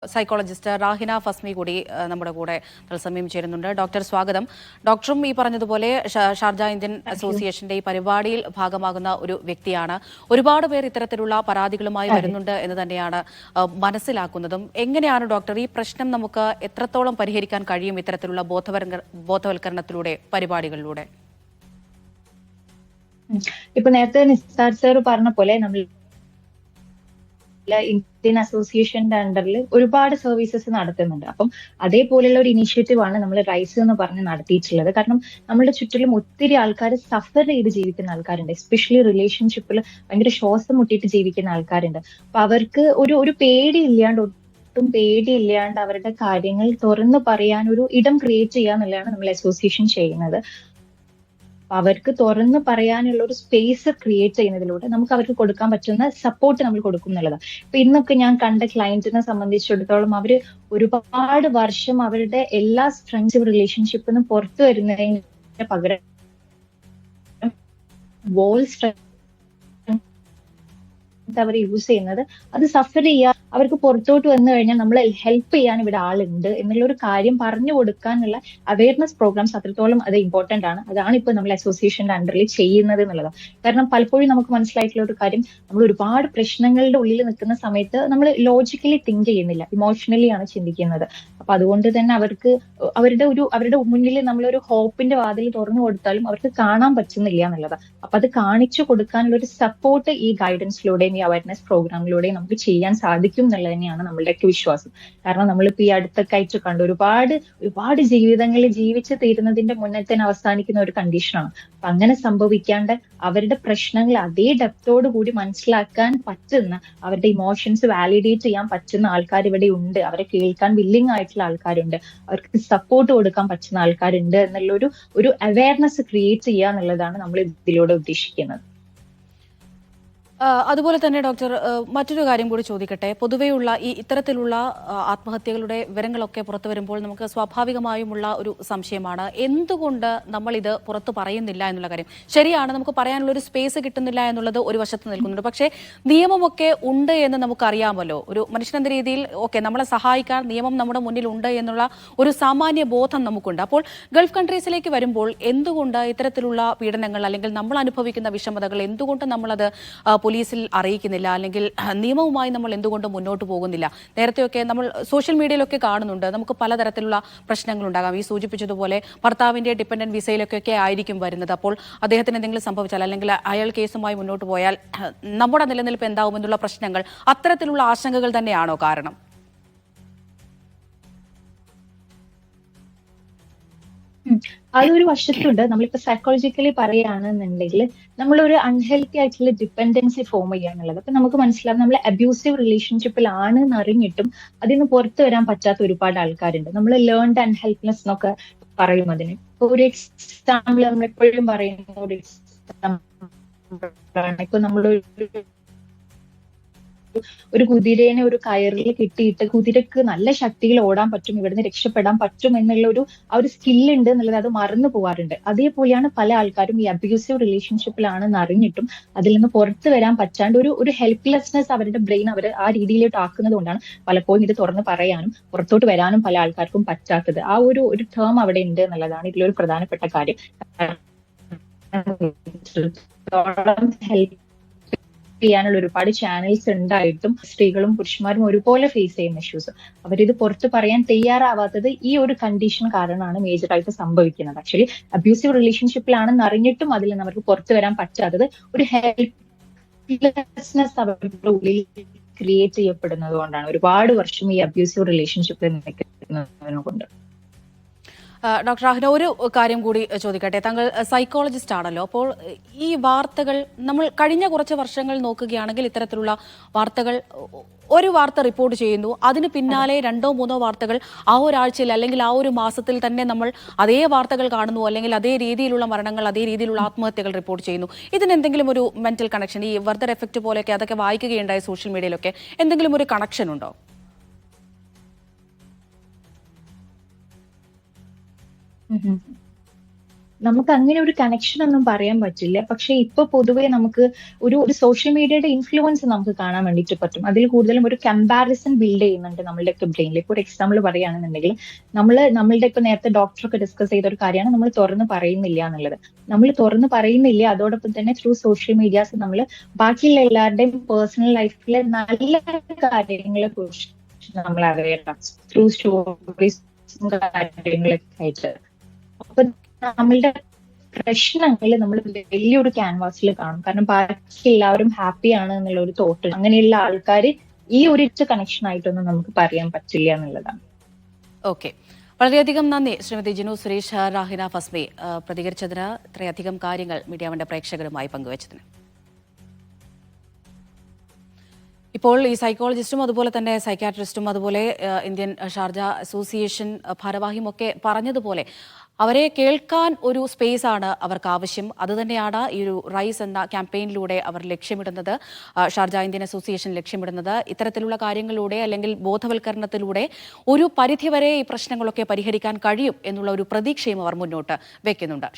Psychologist Rahina Fasmi കൂടി നമ്മുടെ കൂടെ തത്സമയം ചേരുന്നുണ്ട്. ഡോക്ടർ സ്വാഗതം. ഡോക്ടറും ഈ പറഞ്ഞതുപോലെ ഷാർജ ഇന്ത്യൻ അസോസിയേഷന്റെ ഈ പരിപാടിയിൽ ഭാഗമാകുന്ന ഒരു വ്യക്തിയാണ്. ഒരുപാട് പേർ ഇത്തരത്തിലുള്ള പരാതികളുമായി വരുന്നുണ്ട് എന്ന് തന്നെയാണ് മനസ്സിലാക്കുന്നതും. എങ്ങനെയാണ് ഡോക്ടർ ഈ പ്രശ്നം നമുക്ക് എത്രത്തോളം പരിഹരിക്കാൻ കഴിയും ഇത്തരത്തിലുള്ള ബോധവൽക്കരണത്തിലൂടെ, പരിപാടികളിലൂടെ? ഇപ്പൊ നേരത്തെ നിസാർ സാർ പറഞ്ഞ പോലെ നമ്മൾ ഇന്ത്യൻ അസോസിയേഷന്റെ അണ്ടറിൽ ഒരുപാട് സർവീസസ് നടത്തുന്നുണ്ട്. അപ്പം അതേപോലെയുള്ള ഒരു ഇനീഷ്യേറ്റീവ് ആണ് നമ്മൾ റൈസ് എന്ന് പറഞ്ഞ് നടത്തിയിട്ടുള്ളത്. കാരണം നമ്മുടെ ചുറ്റിലും ഒത്തിരി ആൾക്കാർ സഫർ ചെയ്ത് ജീവിക്കുന്ന ആൾക്കാരുണ്ട്. എസ്പെഷ്യലി റിലേഷൻഷിപ്പിൽ ഭയങ്കര ശ്വാസം മുട്ടിയിട്ട് ജീവിക്കുന്ന ആൾക്കാരുണ്ട്. അപ്പൊ അവർക്ക് ഒരു പേടിയില്ലാണ്ട്, ഒട്ടും പേടിയില്ലാണ്ട് അവരുടെ കാര്യങ്ങൾ തുറന്നു പറയാൻ ഒരു ഇടം ക്രിയേറ്റ് ചെയ്യുക എന്നുള്ളതാണ് നമ്മൾ അസോസിയേഷൻ ചെയ്യുന്നത്. അവർക്ക് തുറന്ന് പറയാനുള്ള ഒരു സ്പേസ് ക്രിയേറ്റ് ചെയ്യുന്നതിലൂടെ നമുക്ക് അവർക്ക് കൊടുക്കാൻ പറ്റുന്ന സപ്പോർട്ട് നമ്മൾ കൊടുക്കും എന്നുള്ളതാണ്. ഇപ്പൊ ഇന്നൊക്കെ ഞാൻ കണ്ട ക്ലയന്റിനെ സംബന്ധിച്ചിടത്തോളം അവര് ഒരുപാട് വർഷം അവരുടെ എല്ലാ ഫ്രണ്ട്ഷിപ്പ് റിലേഷൻഷിപ്പിൽ നിന്ന് പുറത്തു വരുന്നതിന് പകരം വോൾ അവർ യൂസ് ചെയ്യുന്നത് അത് സഫർ ചെയ്യുക, അവർക്ക് പുറത്തോട്ട് വന്നു കഴിഞ്ഞാൽ നമ്മൾ ഹെൽപ്പ് ചെയ്യാൻ ഇവിടെ ആളുണ്ട് എന്നുള്ള ഒരു കാര്യം പറഞ്ഞു കൊടുക്കാനുള്ള അവയർനെസ് പ്രോഗ്രാംസ് അത്രത്തോളം അത് ഇമ്പോർട്ടന്റ് ആണ്. അതാണ് ഇപ്പൊ നമ്മൾ അസോസിയേഷന്റെ അണ്ടറിൽ ചെയ്യുന്നത് എന്നുള്ളത്. കാരണം പലപ്പോഴും നമുക്ക് മനസ്സിലായിട്ടുള്ള ഒരു കാര്യം, നമ്മൾ ഒരുപാട് പ്രശ്നങ്ങളുടെ ഉള്ളിൽ നിൽക്കുന്ന സമയത്ത് നമ്മൾ ലോജിക്കലി തിങ്ക് ചെയ്യുന്നില്ല, ഇമോഷണലി ആണ് ചിന്തിക്കുന്നത്. അപ്പൊ അതുകൊണ്ട് തന്നെ അവർക്ക് അവരുടെ മുന്നിൽ നമ്മളൊരു ഹോപ്പിന്റെ വാതിൽ തുറന്നു കൊടുത്താലും അവർക്ക് കാണാൻ പറ്റുന്നില്ല എന്നുള്ളതാണ്. അപ്പൊ അത് കാണിച്ചു കൊടുക്കാനുള്ള ഒരു സപ്പോർട്ട് ഈ ഗൈഡൻസിലൂടെയും ഈ അവയർനെസ് പ്രോഗ്രാമിലൂടെയും നമുക്ക് ചെയ്യാൻ സാധിക്കും എന്നുള്ളത് തന്നെയാണ് നമ്മളുടെയൊക്കെ വിശ്വാസം. കാരണം നമ്മളിപ്പോ ഈ അടുത്തൊക്കെ ആയിട്ട് കണ്ടു ഒരുപാട് ജീവിതങ്ങളിൽ ജീവിച്ചു തീരുന്നതിന്റെ മുന്നേ തന്നെ അവസാനിക്കുന്ന ഒരു കണ്ടീഷനാണ്. അപ്പൊ അങ്ങനെ സംഭവിക്കാണ്ട് അവരുടെ പ്രശ്നങ്ങൾ അതേ ഡെപ്തോട് കൂടി മനസ്സിലാക്കാൻ പറ്റുന്ന, അവരുടെ ഇമോഷൻസ് വാലിഡേറ്റ് ചെയ്യാൻ പറ്റുന്ന ആൾക്കാർ ഇവിടെ ഉണ്ട്, അവരെ കേൾക്കാൻ വില്ലിങ് ആയിട്ടുള്ള ആൾക്കാരുണ്ട്, അവർക്ക് സപ്പോർട്ട് കൊടുക്കാൻ പറ്റുന്ന ആൾക്കാരുണ്ട് എന്നുള്ള ഒരു അവയർനെസ് ക്രിയേറ്റ് ചെയ്യുക എന്നുള്ളതാണ് നമ്മൾ ഇതിലൂടെ ഉദ്ദേശിക്കുന്നത്. അതുപോലെ തന്നെ ഡോക്ടർ, മറ്റൊരു കാര്യം കൂടി ചോദിക്കട്ടെ. പൊതുവെയുള്ള ഇത്തരത്തിലുള്ള ആത്മഹത്യകളുടെ വിവരങ്ങളൊക്കെ പുറത്തു വരുമ്പോൾ നമുക്ക് സ്വാഭാവികമായുമുള്ള ഒരു സംശയമാണ്, എന്തുകൊണ്ട് നമ്മൾ ഇത് പുറത്തു പറയുന്നില്ല എന്നുള്ള കാര്യം. ശരിയാണ്, നമുക്ക് പറയാനുള്ള ഒരു സ്പേസ് കിട്ടുന്നില്ല എന്നുള്ളത് ഒരു വശത്ത് നിൽക്കുന്നുണ്ട്. പക്ഷേ നിയമമൊക്കെ ഉണ്ട് എന്ന് നമുക്കറിയാമല്ലോ. ഒരു മനുഷ്യനെന്ന രീതിയിൽ നമ്മളെ സഹായിക്കാൻ നിയമം നമ്മുടെ മുന്നിലുണ്ട് എന്നുള്ള ഒരു സാമാന്യ ബോധം നമുക്കുണ്ട്. അപ്പോൾ ഗൾഫ് കൺട്രീസിലേക്ക് വരുമ്പോൾ എന്തുകൊണ്ട് ഇത്തരത്തിലുള്ള പീഡനങ്ങൾ അല്ലെങ്കിൽ നമ്മൾ അനുഭവിക്കുന്ന വിഷമതകൾ എന്തുകൊണ്ട് നമ്മളത് പോലീസിൽ അറിയിക്കുന്നില്ല, അല്ലെങ്കിൽ നിയമവുമായി നമ്മൾ എന്തുകൊണ്ട് മുന്നോട്ട് പോകുന്നില്ല? നേരത്തെയൊക്കെ നമ്മൾ സോഷ്യൽ മീഡിയയിലൊക്കെ കാണുന്നുണ്ട്, നമുക്ക് പലതരത്തിലുള്ള പ്രശ്നങ്ങളുണ്ടാകാം. ഈ സൂചിപ്പിച്ചതുപോലെ ഭർത്താവിന്റെ ഡിപ്പെൻഡന്റ് വിസയിലൊക്കെ ആയിരിക്കും വരുന്നത്. അപ്പോൾ അദ്ദേഹത്തിന് എന്തെങ്കിലും സംഭവിച്ചാൽ അല്ലെങ്കിൽ അയാൾ കേസുമായി മുന്നോട്ട് പോയാൽ നമ്മുടെ നിലനിൽപ്പ് എന്താവുമെന്നുള്ള പ്രശ്നങ്ങൾ, അത്തരത്തിലുള്ള ആശങ്കകൾ തന്നെയാണോ കാരണം? അതൊരു വശത്തുണ്ട്. നമ്മളിപ്പോ സൈക്കോളജിക്കലി പറയുകയാണെന്നുണ്ടെങ്കിൽ നമ്മളൊരു അൺഹെൽത്തി ആയിട്ടുള്ള ഡിപ്പെൻഡൻസി ഫോം ചെയ്യാന്നുള്ളത്. അപ്പൊ നമുക്ക് മനസ്സിലാവും, നമ്മൾ അബ്യൂസീവ് റിലേഷൻഷിപ്പിലാണ് എന്ന് അറിഞ്ഞിട്ടും അതിൽ നിന്ന് പുറത്തു വരാൻ പറ്റാത്ത ഒരുപാട് ആൾക്കാരുണ്ട്. നമ്മൾ ലേൺഡ് അൺഹെൽപ്നെസ് എന്നൊക്കെ പറയും അതിന്. ഇപ്പൊ ഒരു എക്സാമ്പിൾ നമ്മൾ എപ്പോഴും പറയുന്ന ഒരു എക്സാമ്പിൾ ആണ്, ഇപ്പൊ നമ്മളൊരു കുതിരേനെ ഒരു കയറിൽ കിട്ടിയിട്ട് കുതിരക്ക് നല്ല ശക്തിയിൽ ഓടാൻ പറ്റും, ഇവിടുന്ന് രക്ഷപ്പെടാൻ പറ്റും എന്നുള്ള ഒരു സ്കില്ല് ഉണ്ട് എന്നുള്ളത് അത് മറന്നു പോകാറുണ്ട്. അതേപോലെയാണ് പല ആൾക്കാരും ഈ അബ്യൂസീവ് റിലേഷൻഷിപ്പിലാണെന്ന് അറിഞ്ഞിട്ടും അതിൽ നിന്ന് പുറത്തു വരാൻ പറ്റാണ്ട് ഒരു ഹെൽപ്ലെസ്നെസ് അവരുടെ ബ്രെയിൻ അവർ ആ രീതിയിലോട്ട് ആക്കുന്നത് കൊണ്ടാണ് പലപ്പോഴും ഇത് തുറന്ന് പറയാനും പുറത്തോട്ട് വരാനും പല ആൾക്കാർക്കും പറ്റാത്തത്. ആ ഒരു ടേം അവിടെ ഉണ്ട് എന്നുള്ളതാണ് ഇതിലൊരു പ്രധാനപ്പെട്ട കാര്യം. ഹെൽപ്പ് ചെയ്യാനുള്ള ഒരുപാട് ചാനൽസ് ഉണ്ടായിട്ടും സ്ത്രീകളും പുരുഷന്മാരും ഒരുപോലെ ഫേസ് ചെയ്യുന്ന ഇഷ്യൂസ്, അവരിത് പുറത്ത് പറയാൻ തയ്യാറാവാത്തത് ഈ ഒരു കണ്ടീഷൻ കാരണമാണ് മേജറായിട്ട് സംഭവിക്കുന്നത്. ആക്ച്വലി അബ്യൂസീവ് റിലേഷൻഷിപ്പിലാണെന്ന് അറിഞ്ഞിട്ടും അതിൽ നിന്ന് അവർക്ക് പുറത്തു വരാൻ പറ്റാത്തത് ഒരു ഹെൽപ്ലെസ്നെസ് അവരുടെ ഉള്ളിൽ ക്രിയേറ്റ് ചെയ്യപ്പെടുന്നത് കൊണ്ടാണ്. ഒരുപാട് വർഷം ഈ അബ്യൂസീവ് റിലേഷൻഷിപ്പിൽ നിൽക്കുന്നതിനെ കൊണ്ട്. ഡോക്ടർ റാഹിന, ഒരു കാര്യം കൂടി ചോദിക്കട്ടെ. താങ്കൾ സൈക്കോളജിസ്റ്റ് ആണല്ലോ. അപ്പോൾ ഈ വാർത്തകൾ നമ്മൾ കഴിഞ്ഞ കുറച്ച് വർഷങ്ങൾ നോക്കുകയാണെങ്കിൽ ഇത്തരത്തിലുള്ള വാർത്തകൾ, ഒരു വാർത്ത റിപ്പോർട്ട് ചെയ്യുന്നു, അതിന് പിന്നാലെ 2-3 വാർത്തകൾ ആ ഒരാഴ്ചയിൽ അല്ലെങ്കിൽ ആ ഒരു മാസത്തിൽ തന്നെ നമ്മൾ അതേ വാർത്തകൾ കാണുന്നു, അല്ലെങ്കിൽ അതേ രീതിയിലുള്ള മരണങ്ങൾ, അതേ രീതിയിലുള്ള ആത്മഹത്യകൾ റിപ്പോർട്ട് ചെയ്യുന്നു. ഇതിനെന്തെങ്കിലും ഒരു മെന്റൽ കണക്ഷൻ, ഈ വെർദർ എഫക്റ്റ് പോലെയൊക്കെ അതൊക്കെ വായിക്കുകയുണ്ടായി സോഷ്യൽ മീഡിയയിലൊക്കെ, എന്തെങ്കിലും ഒരു കണക്ഷൻ ഉണ്ടോ? നമുക്ക് അങ്ങനെ ഒരു കണക്ഷൻ ഒന്നും പറയാൻ പറ്റില്ല. പക്ഷെ ഇപ്പൊ പൊതുവെ നമുക്ക് ഒരു സോഷ്യൽ മീഡിയയുടെ ഇൻഫ്ലുവൻസ് നമുക്ക് കാണാൻ വേണ്ടിയിട്ട് പറ്റും. അതിൽ കൂടുതലും ഒരു കമ്പാരിസൺ ബിൽഡ് ചെയ്യുന്നുണ്ട് നമ്മളുടെയൊക്കെ ബ്രെയിനിൽ. ഇപ്പൊ ഒരു എക്സാമ്പിൾ പറയുകയാണെന്നുണ്ടെങ്കിൽ നമ്മളുടെ ഇപ്പൊ നേരത്തെ ഡോക്ടറൊക്കെ ഡിസ്കസ് ചെയ്ത ഒരു കാര്യമാണ് നമ്മൾ തുറന്ന് പറയുന്നില്ല എന്നുള്ളത്. നമ്മൾ തുറന്ന് പറയുന്നില്ല, അതോടൊപ്പം തന്നെ ത്രൂ സോഷ്യൽ മീഡിയാസ് നമ്മൾ ബാക്കിയുള്ള എല്ലാവരുടെയും പേഴ്സണൽ ലൈഫിലെ നല്ല കാര്യങ്ങളെ കുറിച്ച് നമ്മൾ അവെയർ ത്രൂ സ്റ്റോറീസും കാര്യങ്ങളൊക്കെ ആയിട്ട്. അപ്പൊ നമ്മളുടെ പ്രശ്നങ്ങൾ നമ്മൾ വലിയൊരു ക്യാൻവാസിൽ കാണും. കാരണം ബാക്കി എല്ലാവരും ഹാപ്പിയാണ് എന്നുള്ള ഒരു തോട്ട്, അങ്ങനെയുള്ള ആൾക്കാർ ഈ ഒരു കണക്ഷൻ ആയിട്ടൊന്നും നമുക്ക് പറയാൻ പറ്റില്ല എന്നുള്ളതാണ്. ഓക്കെ, വളരെയധികം നന്ദി ശ്രീമതി ജിനു സുരേഷ്, റാഹിന ഫസ്മി പ്രതികരിച്ചതിന്, ഇത്രയധികം കാര്യങ്ങൾ മീഡിയ വന്റെ പ്രേക്ഷകരുമായി പങ്കുവച്ചതിന്. ഇപ്പോൾ ഈ സൈക്കോളജിസ്റ്റും അതുപോലെ തന്നെ സൈക്യാട്രിസ്റ്റും അതുപോലെ ഇന്ത്യൻ ഷാർജ അസോസിയേഷൻ ഭാരവാഹിയും ഒക്കെ പറഞ്ഞതുപോലെ അവരെ കേൾക്കാൻ ഒരു സ്പേസ് ആണ് അവർക്ക് ആവശ്യം. അതുതന്നെയാണ് ഈ ഒരു റൈസ് എന്ന ക്യാമ്പയിനിലൂടെ അവർ ലക്ഷ്യമിടുന്നത്, ഷാർജ ഇന്ത്യൻ അസോസിയേഷൻ ലക്ഷ്യമിടുന്നത്. ഇത്തരത്തിലുള്ള കാര്യങ്ങളിലൂടെ അല്ലെങ്കിൽ ബോധവൽക്കരണത്തിലൂടെ ഒരു പരിധിവരെ ഈ പ്രശ്നങ്ങളൊക്കെ പരിഹരിക്കാൻ കഴിയും എന്നുള്ള ഒരു പ്രതീക്ഷയും അവർ മുന്നോട്ട് വെക്കുന്നുണ്ട്.